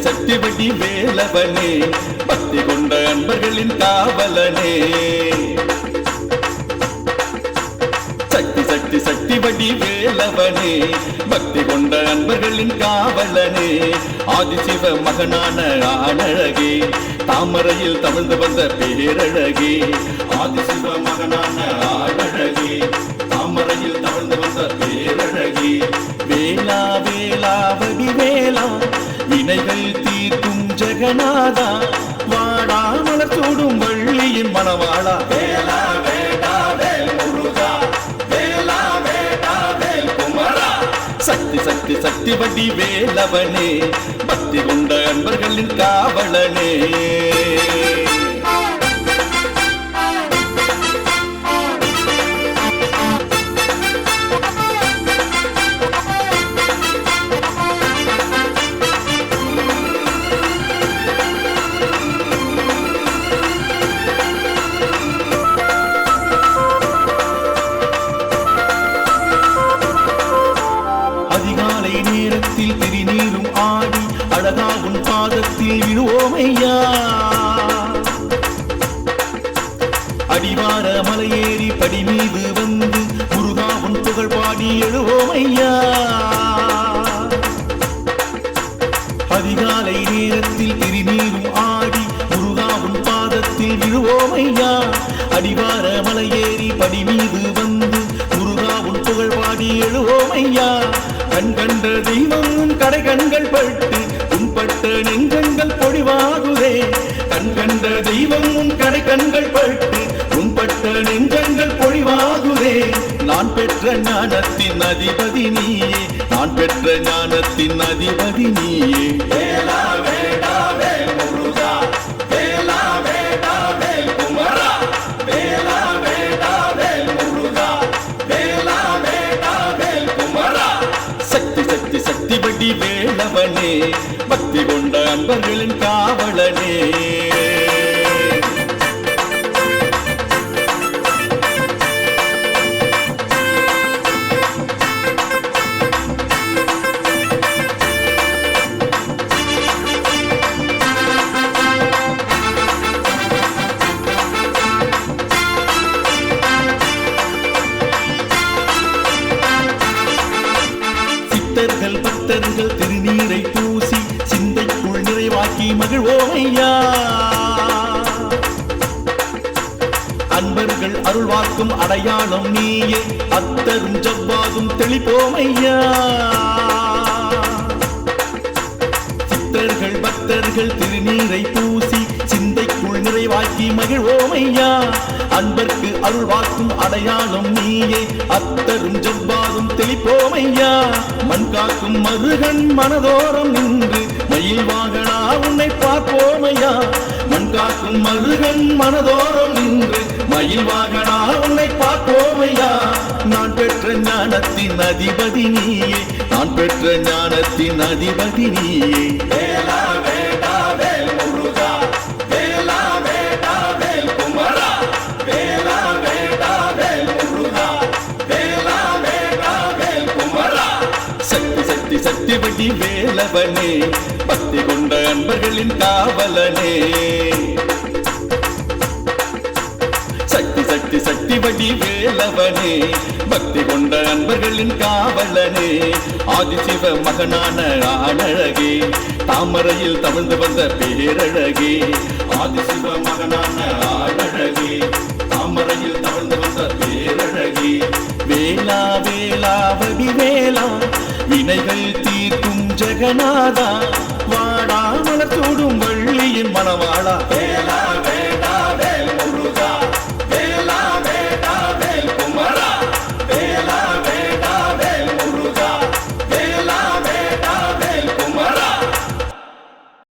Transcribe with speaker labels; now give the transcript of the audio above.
Speaker 1: சக்தி வடி வேலவனே பக்தி கொண்ட அன்பர்களின் காவலனே சக்தி சக்தி சக்தி வடி வேலவனே பக்தி கொண்ட அன்பர்களின் காவலனே ஆதிசிவ மகனான ஆனழகே தாமரையில் தமிழ்ந்து வந்த பேரழகே ஆதிசிவ மகனான ஆனழகே தாமரையில் தமிழ்ந்து வந்த பேரழகே வேலா வேலா வடி வேலா வினைகள் தீர்க்கும் ஜெகநாதா வாடாமலர் சூடும் வள்ளியின் மணவாளா வேலா வேலா வேல் முருகா வேலா வேலா வேல் குமரா சக்தி சக்தி சக்தி வடி வேலவனே பக்தி கொண்ட அன்பர்களின் காவலனே அதிகாலை நேரத்தில் திருநீரும் ஆடி அழகாவும் பாதத்தில் விழுவோமையா அடிவார மலையேறி படி மீது வந்து முருகாவும் புகழ் பாடி எழுவோமையா அதிகாலை நேரத்தில் திருநீரும் ஆடி முருகாவும் பாதத்தில் விழுவோமையா அடிவார மலையேறி படி மீது வந்து முருகாவும் புகழ் பாடி எழுவோமையா கண் கண்ட தெய்வம் கடை கண்கள் பட்டு உன்பட்ட நெஞ்சங்கள் பொழிவாகுதே கண் கண்ட தெய்வம் கடை கண்கள் பட்டு உன்பட்ட நெஞ்சங்கள் பொழிவாகுதே நான் பெற்ற ஞானத்தின் அதிபதி நீயே நான் பெற்ற ஞானத்தின் அதிபதி நீயே வேலா வேலா வேல் முருகா வேலா வேலா வேல் குமரா வேலா வேலா வேல் முருகா வேலா வேலா வேல் குமரா சக்தி சக்தி சக்தி வடி வேலவனே பக்தி கொண்ட அன்பர்களின் காவலனே சித்தர்கள் பக்தர்கள் திருநீரை பூசி சிந்தைக்குள் நிறைவாக்கி மகிழ்வோமையா அன்பர்கள் அருள்வாக்கும் அடையாளம் நீயே அத்தரும் ஜவ்வாதும் தெளிப்போமையா சித்தர்கள் பக்தர்கள் திருநீரை பூசி சிந்தைக்குள் நிறைவாக்கி மகிழ்வோமையா அன்பர்க்கு அருள்வாக்கும் அடையாளம் நீயே அத்தரும் ஜவ்வாதும் தெளிப்போமையா மண் காக்கும் மருகன் மனதோரம் நின்று மயில் வாகனா உன்னை பார்ப்போமையா மண் காக்கும் மருகன் மனதோரம் நின்று மயில் வாகனா உன்னை பார்ப்போமையா நான் பெற்ற ஞானத்தின் அதிபதி நீயே நான் பெற்ற ஞானத்தின் அதிபதி நீயே வேலா வேலா வேல் முருகா வேலா வேலா வேல் குமரா வேலா வேலா வேல் முருகா வேலா வேலா வேல் குமரா சக்தி சக்தி சக்தி வடி வேலவனே பக்தி கொண்ட அன்பர்களின் காவலனே சக்தி சக்தி சக்தி வடி வேலவனே பக்தி கொண்ட அன்பர்களின் காவலனே ஆதிசிவ மகனான ஆனழகே தாமரையில் தமிழ்ந்து வந்த பேரழகே ஆதிசிவ மகனான ஆனழகே தாமரையில் தமிழ்ந்து வந்த பேரழகே வேலா வேலா வடி வேலா வினைகள் தீர்க்கும் ஜெகநாதா வாடாமலர் சூடும் வள்ளியின் மணவாளா வேலா